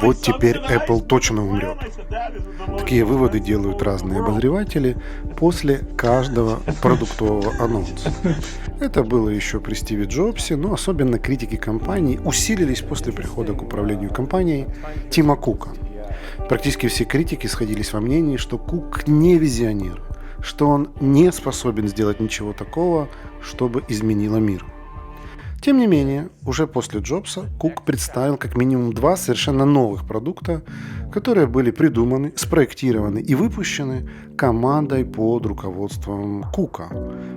Вот теперь Apple точно умрет. Такие выводы делают разные обозреватели после каждого продуктового анонса. Это было еще при Стиве Джобсе, но особенно критики компании усилились после прихода к управлению компанией Тима Кука. Практически все критики сходились во мнении, что Кук не визионер, что он не способен сделать ничего такого, чтобы изменило мир. Тем не менее, уже после Джобса Кук представил как минимум 2 совершенно новых продукта, которые были придуманы, спроектированы и выпущены командой под руководством Кука.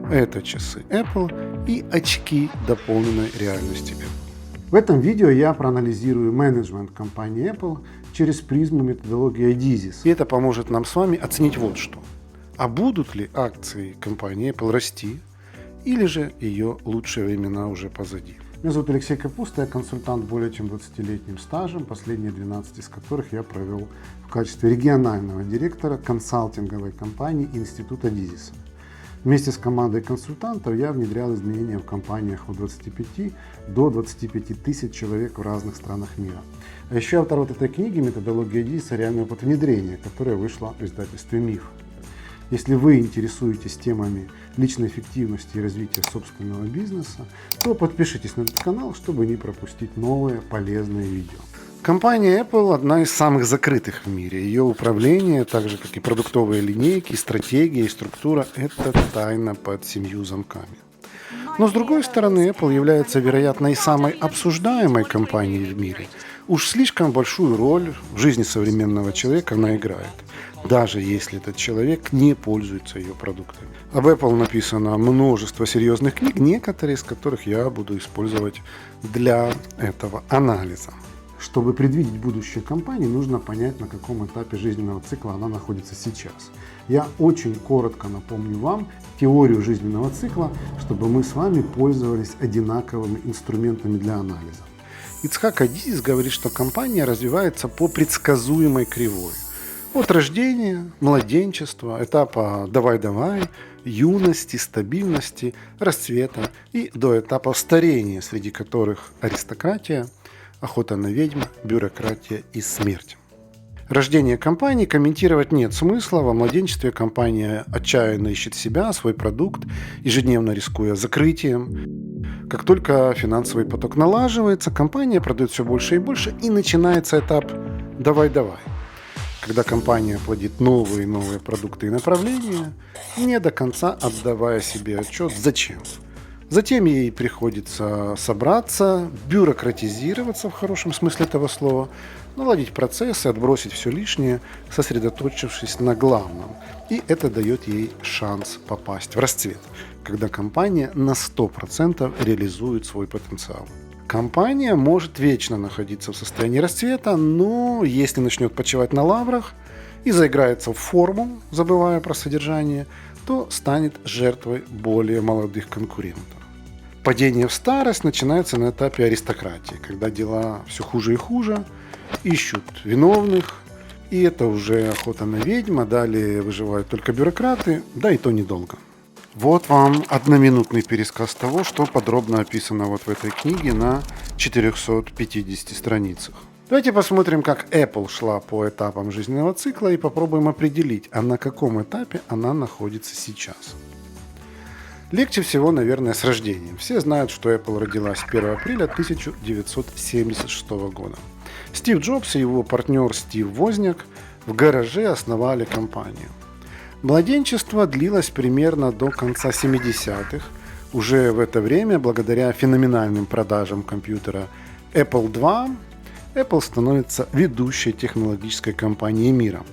Это часы Apple и очки дополненной реальности Apple. В этом видео я проанализирую менеджмент компании Apple через призму методологии IDISIS. И это поможет нам с вами оценить вот что. А будут ли акции компании Apple расти? Или же ее лучшие времена уже позади. Меня зовут Алексей Капуста, я консультант более чем 20-летним стажем, последние 12 из которых я провел в качестве регионального директора консалтинговой компании Института IDISIS. Вместе с командой консультантов я внедрял изменения в компаниях от 25 до 25 тысяч человек в разных странах мира. А еще автор вот этой книги «Методология IDISIS. Реальный опыт внедрения», которая вышла в издательстве «Миф». Если вы интересуетесь темами личной эффективности и развития собственного бизнеса, то подпишитесь на этот канал, чтобы не пропустить новые полезные видео. Компания Apple – одна из самых закрытых в мире. Ее управление, так же как и продуктовые линейки, стратегия и структура – это тайна под 7 замками. Но с другой стороны, Apple является, вероятно, и самой обсуждаемой компанией в мире. Уж слишком большую роль в жизни современного человека она играет, даже если этот человек не пользуется ее продуктами. Об Apple написано множество серьезных книг, некоторые из которых я буду использовать для этого анализа. Чтобы предвидеть будущее компании, нужно понять, на каком этапе жизненного цикла она находится сейчас. Я очень коротко напомню вам теорию жизненного цикла, чтобы мы с вами пользовались одинаковыми инструментами для анализа. Ицхак Адизис говорит, что компания развивается по предсказуемой кривой. От рождения, младенчества, этапа «давай-давай», юности, стабильности, расцвета и до этапов старения, среди которых аристократия, охота на ведьм, бюрократия и смерть. Рождение компании комментировать нет смысла. Во младенчестве компания отчаянно ищет себя, свой продукт, ежедневно рискуя закрытием. Как только финансовый поток налаживается, компания продает все больше и больше, и начинается этап «давай-давай», когда компания плодит новые и новые продукты и направления, не до конца отдавая себе отчет «зачем?». Затем ей приходится собраться, бюрократизироваться в хорошем смысле этого слова, наладить процессы, отбросить все лишнее, сосредоточившись на главном. И это дает ей шанс попасть в расцвет, когда компания на 100% реализует свой потенциал. Компания может вечно находиться в состоянии расцвета, но если начнет почивать на лаврах и заиграется в форму, забывая про содержание, то станет жертвой более молодых конкурентов. Падение в старость начинается на этапе аристократии, когда дела все хуже и хуже, ищут виновных, и это уже охота на ведьм, а далее выживают только бюрократы, да и то недолго. Вот вам одноминутный пересказ того, что подробно описано вот в этой книге на 450 страницах. Давайте посмотрим, как Apple шла по этапам жизненного цикла и попробуем определить, а на каком этапе она находится сейчас. Легче всего, наверное, с рождением. Все знают, что Apple родилась 1 апреля 1976 года. Стив Джобс и его партнер Стив Возняк в гараже основали компанию. Младенчество длилось примерно до конца 70-х. Уже в это время, благодаря феноменальным продажам компьютера Apple II, Apple становится ведущей технологической компанией мира.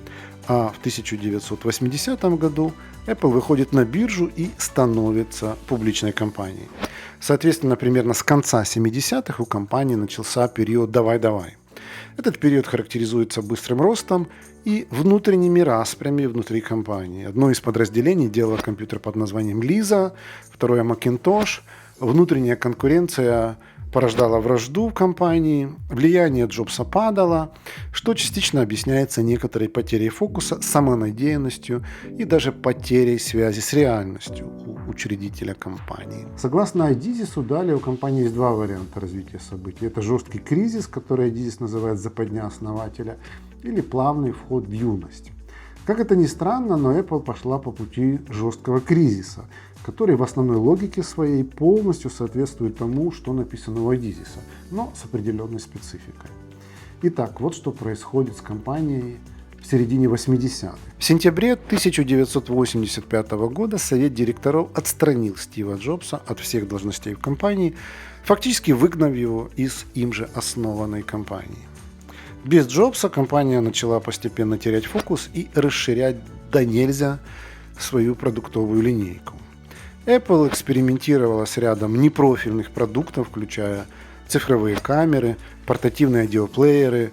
А в 1980 году Apple выходит на биржу и становится публичной компанией. Соответственно, примерно с конца 70-х у компании начался период «давай-давай». Этот период характеризуется быстрым ростом и внутренними распрями внутри компании. Одно из подразделений делало компьютер под названием Lisa, второе Macintosh. Внутренняя конкуренция порождало вражду в компании, влияние Джобса падало, что частично объясняется некоторой потерей фокуса, самонадеянностью и даже потерей связи с реальностью у учредителя компании. Согласно Адизису, далее у компании есть два варианта развития событий. Это жесткий кризис, который Адизис называет западня основателя, или плавный вход в юность. Как это ни странно, но Apple пошла по пути жесткого кризиса, который в основной логике своей полностью соответствует тому, что написано у Адизиса, но с определенной спецификой. Итак, вот что происходит с компанией в середине 80-х. В сентябре 1985 года Совет директоров отстранил Стива Джобса от всех должностей в компании, фактически выгнав его из им же основанной компании. Без Джобса компания начала постепенно терять фокус и расширять до нельзя свою продуктовую линейку. Apple экспериментировала с рядом непрофильных продуктов, включая цифровые камеры, портативные аудиоплееры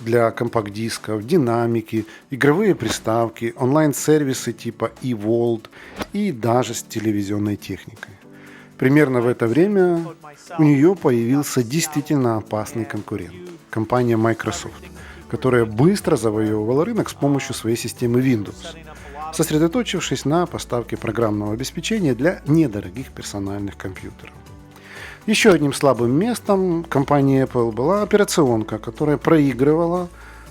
для компакт-дисков, динамики, игровые приставки, онлайн-сервисы типа eVault и даже с телевизионной техникой. Примерно в это время у нее появился действительно опасный конкурент – компания Microsoft, которая быстро завоевывала рынок с помощью своей системы Windows, сосредоточившись на поставке программного обеспечения для недорогих персональных компьютеров. Еще одним слабым местом компании Apple была операционка, которая проигрывала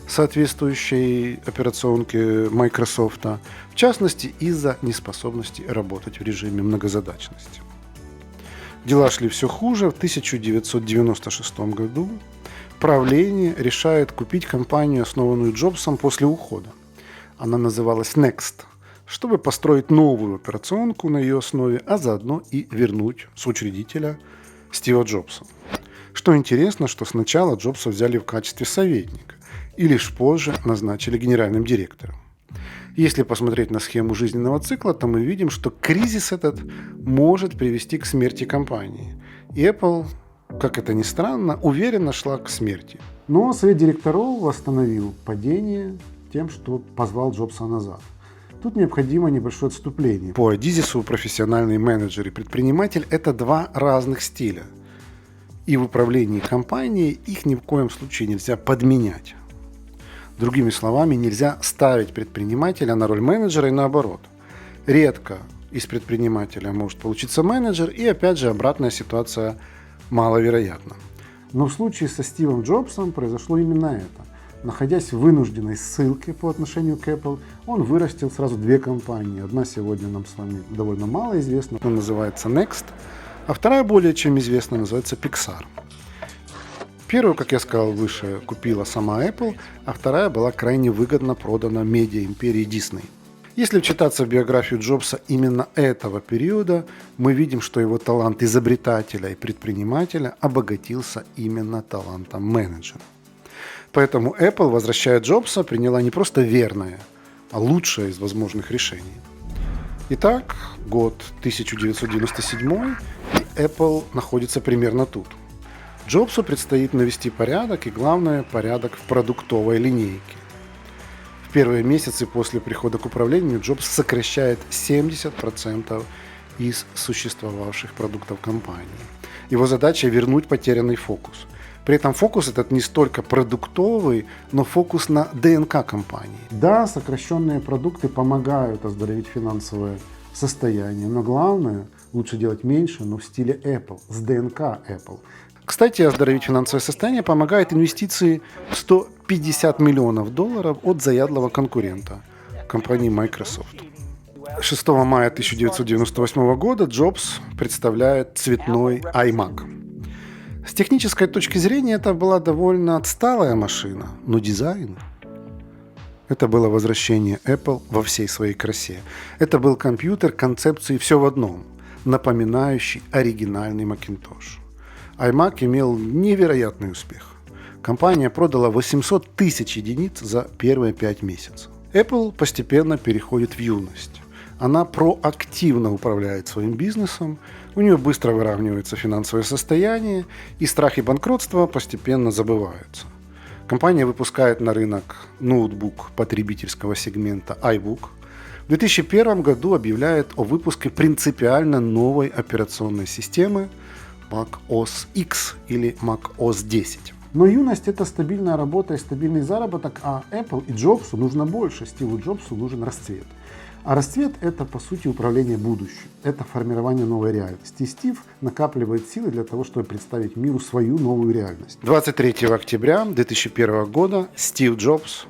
соответствующей операционке Microsoft, в частности из-за неспособности работать в режиме многозадачности. Дела шли все хуже. В 1996 году правление решает купить компанию, основанную Джобсом после ухода. Она называлась Next, чтобы построить новую операционку на ее основе, а заодно и вернуть соучредителя Стива Джобса. Что интересно, что сначала Джобса взяли в качестве советника и лишь позже назначили генеральным директором. Если посмотреть на схему жизненного цикла, то мы видим, что кризис этот может привести к смерти компании. И Apple, как это ни странно, уверенно шла к смерти. Но совет директоров восстановил падение тем, что позвал Джобса назад. Тут необходимо небольшое отступление. По Адизису профессиональный менеджер и предприниматель – это два разных стиля. И в управлении компанией их ни в коем случае нельзя подменять. Другими словами, нельзя ставить предпринимателя на роль менеджера и наоборот. Редко из предпринимателя может получиться менеджер, и опять же обратная ситуация маловероятна. Но в случае со Стивом Джобсом произошло именно это. Находясь в вынужденной ссылке по отношению к Apple, он вырастил сразу две компании. Одна сегодня нам с вами довольно мало известна, она называется Next, а вторая более чем известна, называется Pixar. Первую, как я сказал выше, купила сама Apple, а вторая была крайне выгодно продана медиа-империи Disney. Если вчитаться в биографию Джобса именно этого периода, мы видим, что его талант изобретателя и предпринимателя обогатился именно талантом менеджера. Поэтому Apple, возвращая Джобса, приняла не просто верное, а лучшее из возможных решений. Итак, год 1997, и Apple находится примерно тут. Джобсу предстоит навести порядок и, главное, порядок в продуктовой линейке. В первые месяцы после прихода к управлению Джобс сокращает 70% из существовавших продуктов компании. Его задача – вернуть потерянный фокус. При этом фокус этот не столько продуктовый, но фокус на ДНК компании. Да, сокращенные продукты помогают оздоровить финансовое состояние, но главное – лучше делать меньше, но в стиле Apple, с ДНК Apple. Кстати, оздоровить финансовое состояние помогает инвестиции в $150 миллионов от заядлого конкурента компании Microsoft. 6 мая 1998 года Джобс представляет цветной iMac. С технической точки зрения это была довольно отсталая машина, но дизайн – это было возвращение Apple во всей своей красе. Это был компьютер концепции «все в одном», напоминающий оригинальный Macintosh. iMac имел невероятный успех. Компания продала 800 тысяч единиц за первые 5 месяцев. Apple постепенно переходит в юность. Она проактивно управляет своим бизнесом, у нее быстро выравнивается финансовое состояние, и страхи банкротства постепенно забываются. Компания выпускает на рынок ноутбук потребительского сегмента iBook. В 2001 году объявляет о выпуске принципиально новой операционной системы Mac OS X или Mac OS 10. Но юность — это стабильная работа и стабильный заработок, а Apple и Джобсу нужно больше, Стиву Джобсу нужен расцвет. А расцвет — это, по сути, управление будущим, это формирование новой реальности. И Стив накапливает силы для того, чтобы представить миру свою новую реальность. 23 октября 2001 года Стив Джобс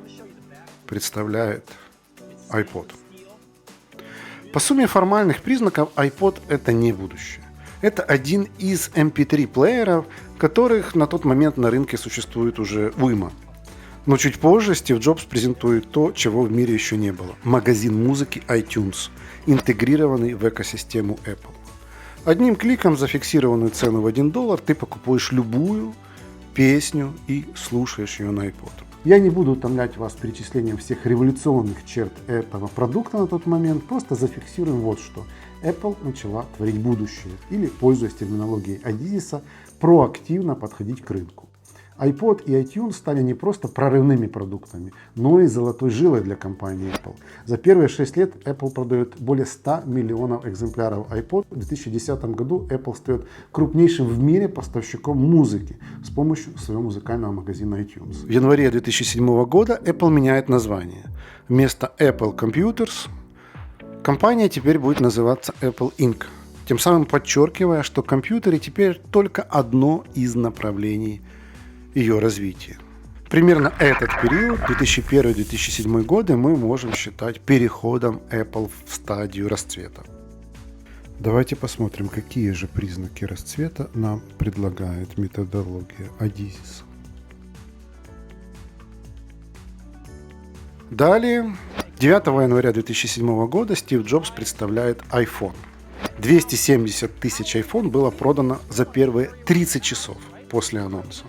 представляет iPod. По сумме формальных признаков iPod — это не будущее. Это один из MP3-плееров, которых на тот момент на рынке существует уже уйма. Но чуть позже Стив Джобс презентует то, чего в мире еще не было. Магазин музыки iTunes, интегрированный в экосистему Apple. Одним кликом за фиксированную цену в $1 ты покупаешь любую песню и слушаешь ее на iPod. Я не буду утомлять вас перечислением всех революционных черт этого продукта на тот момент, просто зафиксируем вот что. Apple начала творить будущее, или, пользуясь терминологией Адизиса, проактивно подходить к рынку. iPod и iTunes стали не просто прорывными продуктами, но и золотой жилой для компании Apple. За первые 6 лет Apple продает более 100 миллионов экземпляров iPod. В 2010 году Apple стает крупнейшим в мире поставщиком музыки с помощью своего музыкального магазина iTunes. В январе 2007 года Apple меняет название. Вместо Apple Computers компания теперь будет называться Apple Inc., тем самым подчеркивая, что компьютеры теперь только одно из направлений ее развития. Примерно этот период, 2001-2007 годы, мы можем считать переходом Apple в стадию расцвета. Давайте посмотрим, какие же признаки расцвета нам предлагает методология Адизис. Далее, 9 января 2007 года Стив Джобс представляет iPhone. 270 тысяч iPhone было продано за первые 30 часов после анонса.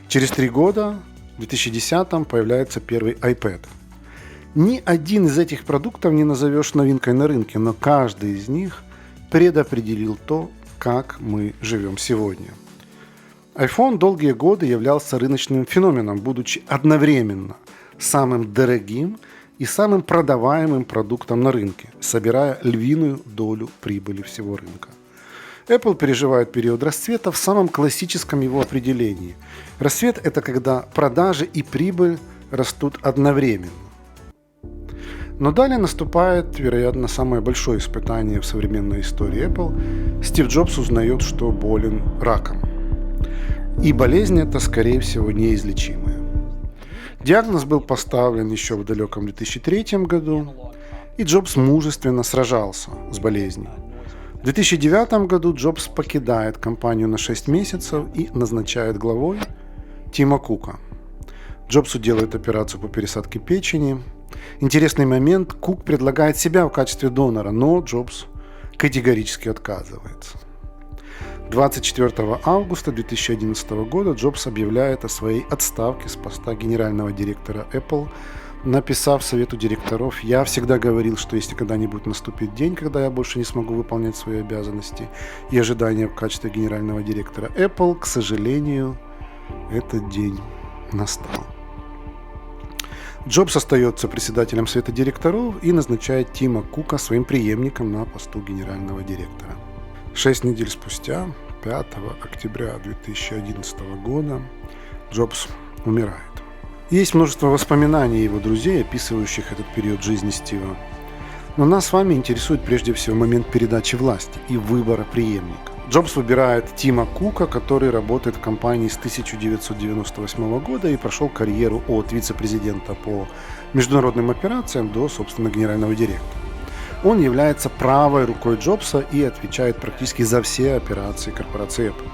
Через 3 года, в 2010-м, появляется первый iPad. Ни один из этих продуктов не назовешь новинкой на рынке, но каждый из них предопределил то, как мы живем сегодня. iPhone долгие годы являлся рыночным феноменом, будучи одновременно самым дорогим и самым продаваемым продуктом на рынке, собирая львиную долю прибыли всего рынка. Apple переживает период расцвета в самом классическом его определении. Расцвет – это когда продажи и прибыль растут одновременно. Но далее наступает, вероятно, самое большое испытание в современной истории Apple. Стив Джобс узнает, что болен раком. И болезнь эта, скорее всего, неизлечимая. Диагноз был поставлен еще в далеком 2003 году, и Джобс мужественно сражался с болезнью. В 2009 году Джобс покидает компанию на 6 месяцев и назначает главой Тима Кука. Джобсу делают операцию по пересадке печени. Интересный момент, Кук предлагает себя в качестве донора, но Джобс категорически отказывается. 24 августа 2011 года Джобс объявляет о своей отставке с поста генерального директора Apple, написав совету директоров: «Я всегда говорил, что если когда-нибудь наступит день, когда я больше не смогу выполнять свои обязанности и ожидания в качестве генерального директора Apple, к сожалению, этот день настал». Джобс остается председателем совета директоров и назначает Тима Кука своим преемником на посту генерального директора. 6 недель спустя, 5 октября 2011 года, Джобс умирает. Есть множество воспоминаний его друзей, описывающих этот период жизни Стива. Но нас с вами интересует прежде всего момент передачи власти и выбора преемника. Джобс выбирает Тима Кука, который работает в компании с 1998 года и прошел карьеру от вице-президента по международным операциям до, собственно, генерального директора. Он является правой рукой Джобса и отвечает практически за все операции корпорации Apple.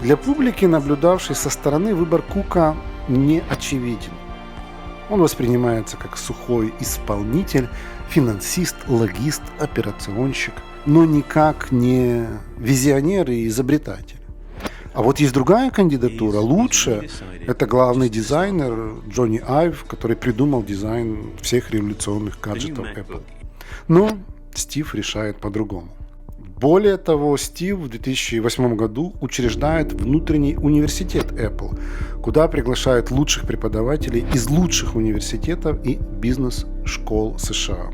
Для публики, наблюдавшей со стороны, выбор Кука не очевиден. Он воспринимается как сухой исполнитель, финансист, логист, операционщик, но никак не визионер и изобретатель. А вот есть другая кандидатура, лучше. Это главный дизайнер Джонни Айв, который придумал дизайн всех революционных гаджетов Apple. Но Стив решает по-другому. Более того, Стив в 2008 году учреждает внутренний университет Apple, куда приглашают лучших преподавателей из лучших университетов и бизнес-школ США.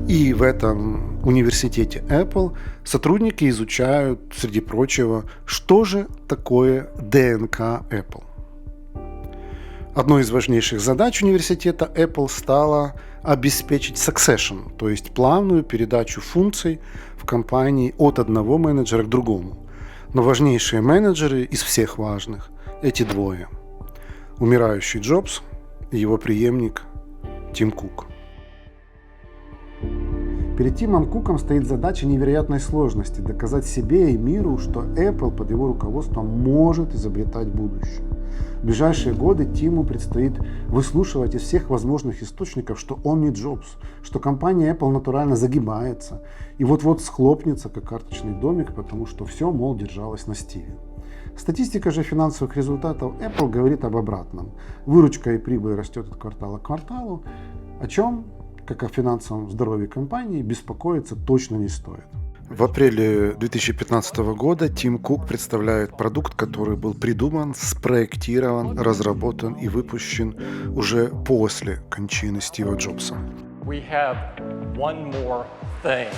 И в этом университете Apple сотрудники изучают, среди прочего, что же такое ДНК Apple. Одной из важнейших задач университета Apple стало обеспечить succession, то есть плавную передачу функций в компании от одного менеджера к другому. Но важнейшие менеджеры из всех важных – эти двое. Умирающий Джобс и его преемник Тим Кук. Перед Тимом Куком стоит задача невероятной сложности – доказать себе и миру, что Apple под его руководством может изобретать будущее. В ближайшие годы Тиму предстоит выслушивать из всех возможных источников, что он не Джобс, что компания Apple натурально загибается и вот-вот схлопнется, как карточный домик, потому что все, мол, держалось на Стиве. Статистика же финансовых результатов Apple говорит об обратном. Выручка и прибыль растет от квартала к кварталу, о чем, как о финансовом здоровье компании, беспокоиться точно не стоит. В апреле 2015 года Тим Кук представляет продукт, который был придуман, спроектирован, разработан и выпущен уже после кончины Стива Джобса. We have one more thing.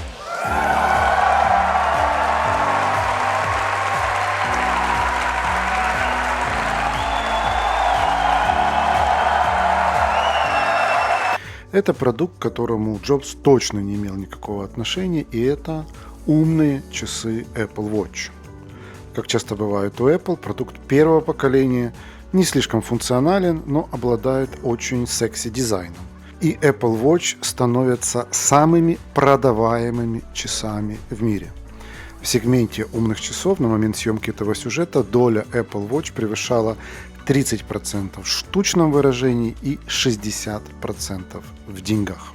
Это продукт, к которому Джобс точно не имел никакого отношения, и это умные часы Apple Watch. Как часто бывает у Apple, продукт первого поколения не слишком функционален, но обладает очень секси дизайном. И Apple Watch становятся самыми продаваемыми часами в мире. В сегменте умных часов на момент съемки этого сюжета доля Apple Watch превышала 30% в штучном выражении и 60% в деньгах.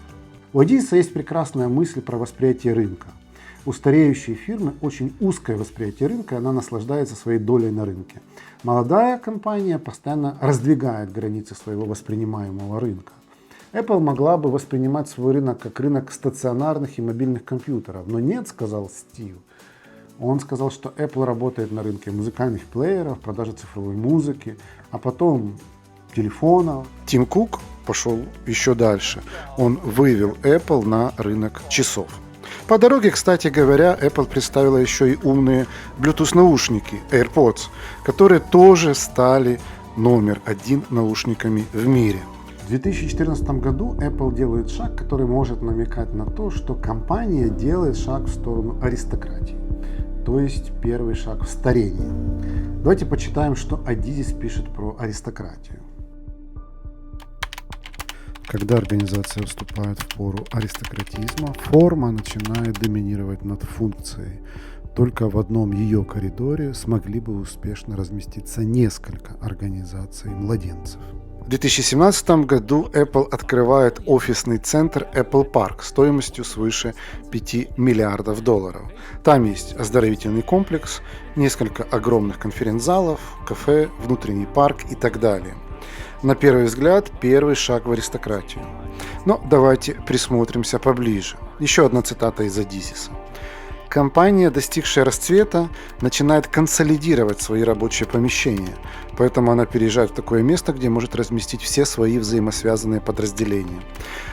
У Адиса есть прекрасная мысль про восприятие рынка. У стареющей фирмы очень узкое восприятие рынка, и она наслаждается своей долей на рынке. Молодая компания постоянно раздвигает границы своего воспринимаемого рынка. Apple могла бы воспринимать свой рынок как рынок стационарных и мобильных компьютеров, но нет, сказал Стив. Он сказал, что Apple работает на рынке музыкальных плееров, продажи цифровой музыки, а потом телефонов. Тим Кук пошел еще дальше. Он вывел Apple на рынок часов. По дороге, кстати говоря, Apple представила еще и умные Bluetooth-наушники AirPods, которые тоже стали номер один наушниками в мире. В 2014 году Apple делает шаг, который может намекать на то, что компания делает шаг в сторону аристократии. То есть первый шаг в старении. Давайте почитаем, что Адизис пишет про аристократию. Когда организация вступает в пору аристократизма, форма начинает доминировать над функцией. Только в одном ее коридоре смогли бы успешно разместиться несколько организаций младенцев. В 2017 году Apple открывает офисный центр Apple Park стоимостью свыше $5 миллиардов. Там есть оздоровительный комплекс, несколько огромных конференц-залов, кафе, внутренний парк и так далее. На первый взгляд, первый шаг в аристократию. Но давайте присмотримся поближе. Еще одна цитата из Адизиса. Компания, достигшая расцвета, начинает консолидировать свои рабочие помещения, поэтому она переезжает в такое место, где может разместить все свои взаимосвязанные подразделения.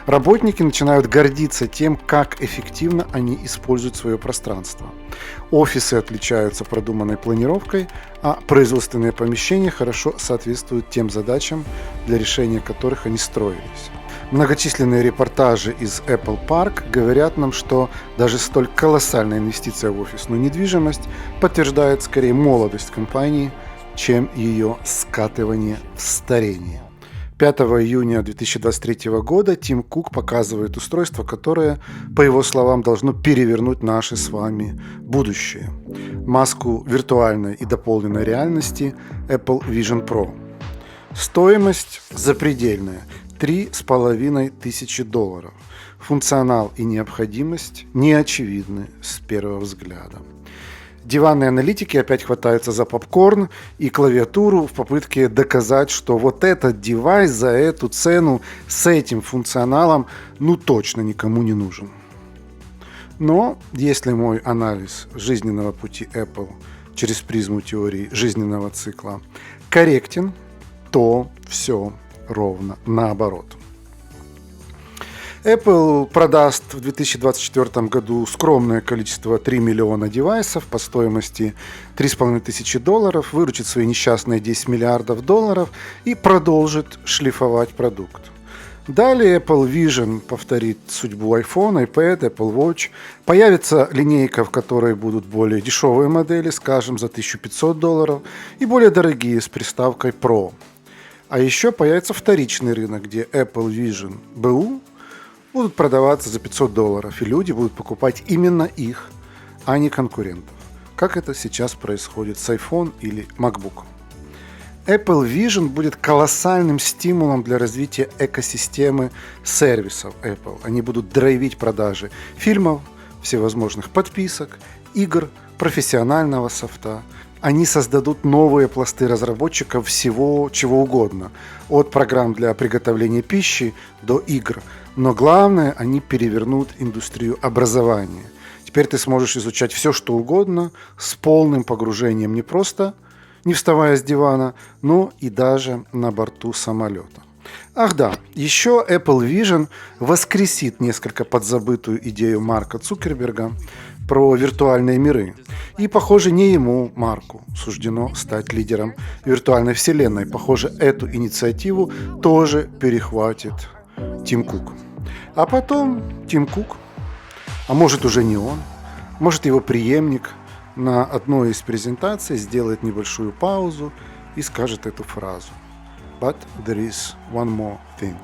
Работники начинают гордиться тем, как эффективно они используют свое пространство. Офисы отличаются продуманной планировкой, а производственные помещения хорошо соответствуют тем задачам, для решения которых они строились. Многочисленные репортажи из Apple Park говорят нам, что даже столь колоссальная инвестиция в офисную недвижимость подтверждает скорее молодость компании, чем ее скатывание в старение. 5 июня 2023 года Тим Кук показывает устройство, которое, по его словам, должно перевернуть наше с вами будущее. Маску виртуальной и дополненной реальности Apple Vision Pro. Стоимость запредельная – $3500. Функционал и необходимость не очевидны с первого взгляда. Диванные аналитики опять хватаются за попкорн и клавиатуру в попытке доказать, что вот этот девайс за эту цену с этим функционалом точно никому не нужен. Но если мой анализ жизненного пути Apple через призму теории жизненного цикла корректен, то все ровно наоборот. Apple продаст в 2024 году скромное количество 3 миллиона девайсов по стоимости $3500, выручит свои несчастные $10 миллиардов и продолжит шлифовать продукт. Далее Apple Vision повторит судьбу iPhone, iPad, Apple Watch. Появится линейка, в которой будут более дешевые модели, скажем, за $1500, и более дорогие с приставкой Pro. А еще появится вторичный рынок, где Apple Vision BU будут продаваться за $500, и люди будут покупать именно их, а не конкурентов, как это сейчас происходит с iPhone или MacBook. Apple Vision будет колоссальным стимулом для развития экосистемы сервисов Apple. Они будут драйвить продажи фильмов, всевозможных подписок, игр, профессионального софта. Они создадут новые пласты разработчиков всего, чего угодно, от программ для приготовления пищи до игр. Но главное, они перевернут индустрию образования. Теперь ты сможешь изучать все, что угодно, с полным погружением не просто не вставая с дивана, но и даже на борту самолета. Ах да, еще Apple Vision воскресит несколько подзабытую идею Марка Цукерберга про виртуальные миры. И, похоже, не ему, Марку, суждено стать лидером виртуальной вселенной. Похоже, эту инициативу тоже перехватит Тим Кук. А потом Тим Кук, а может уже не он, может его преемник, на одной из презентаций сделает небольшую паузу и скажет эту фразу. But there is one more thing.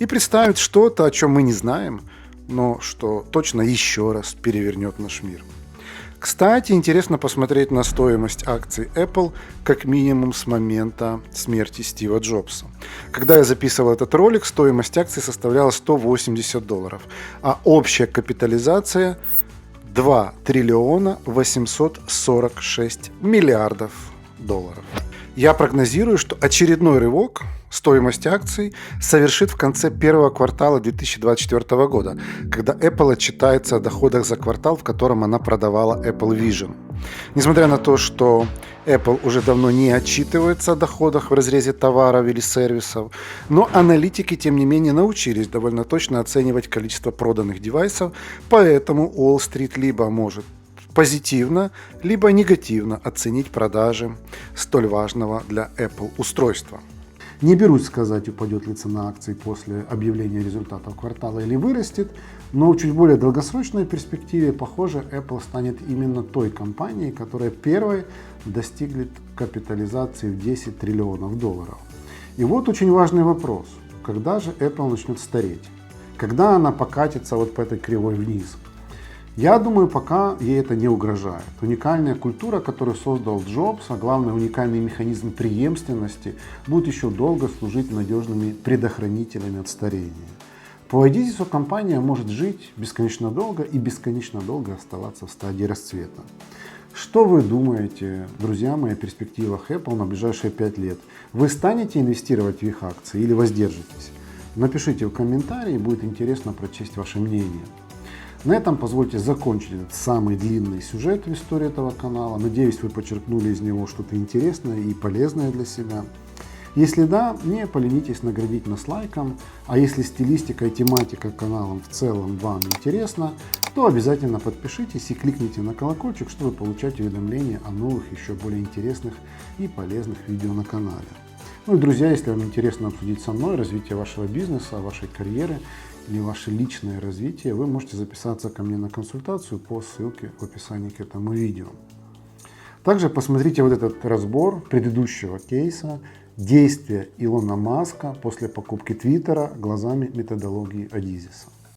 И представит что-то, о чем мы не знаем, но что точно еще раз перевернет наш мир. Кстати, интересно посмотреть на стоимость акций Apple как минимум с момента смерти Стива Джобса. Когда я записывал этот ролик, стоимость акций составляла $180, а общая капитализация $2 триллиона 846 миллиардов. Я прогнозирую, что очередной рывок стоимости акций совершит в конце первого квартала 2024 года, когда Apple отчитается о доходах за квартал, в котором она продавала Apple Vision. Несмотря на то, что Apple уже давно не отчитывается о доходах в разрезе товаров или сервисов, но аналитики, тем не менее, научились довольно точно оценивать количество проданных девайсов, поэтому Уолл-стрит либо может позитивно, либо негативно оценить продажи столь важного для Apple устройства. Не берусь сказать, упадет ли цена акций после объявления результатов квартала или вырастет, но в чуть более долгосрочной перспективе, похоже, Apple станет именно той компанией, которая первой достигнет капитализации в $10 триллионов. И вот очень важный вопрос. Когда же Apple начнет стареть? Когда она покатится вот по этой кривой вниз? Я думаю, пока ей это не угрожает. Уникальная культура, которую создал Джобс, а главное уникальный механизм преемственности, будут еще долго служить надежными предохранителями от старения. По идее, компания может жить бесконечно долго и бесконечно долго оставаться в стадии расцвета. Что вы думаете, друзья мои, о перспективах Apple на ближайшие 5 лет? Вы станете инвестировать в их акции или воздержитесь? Напишите в комментарии, будет интересно прочесть ваше мнение. На этом позвольте закончить этот самый длинный сюжет в истории этого канала. Надеюсь, вы почерпнули из него что-то интересное и полезное для себя. Если да, не поленитесь наградить нас лайком, а если стилистика и тематика канала в целом вам интересна, то обязательно подпишитесь и кликните на колокольчик, чтобы получать уведомления о новых, еще более интересных и полезных видео на канале. Ну и, друзья, если вам интересно обсудить со мной развитие вашего бизнеса, вашей карьеры или ваше личное развитие, вы можете записаться ко мне на консультацию по ссылке в описании к этому видео. Также посмотрите вот этот разбор предыдущего кейса «Действия Илона Маска после покупки Твиттера глазами методологии Одизиса».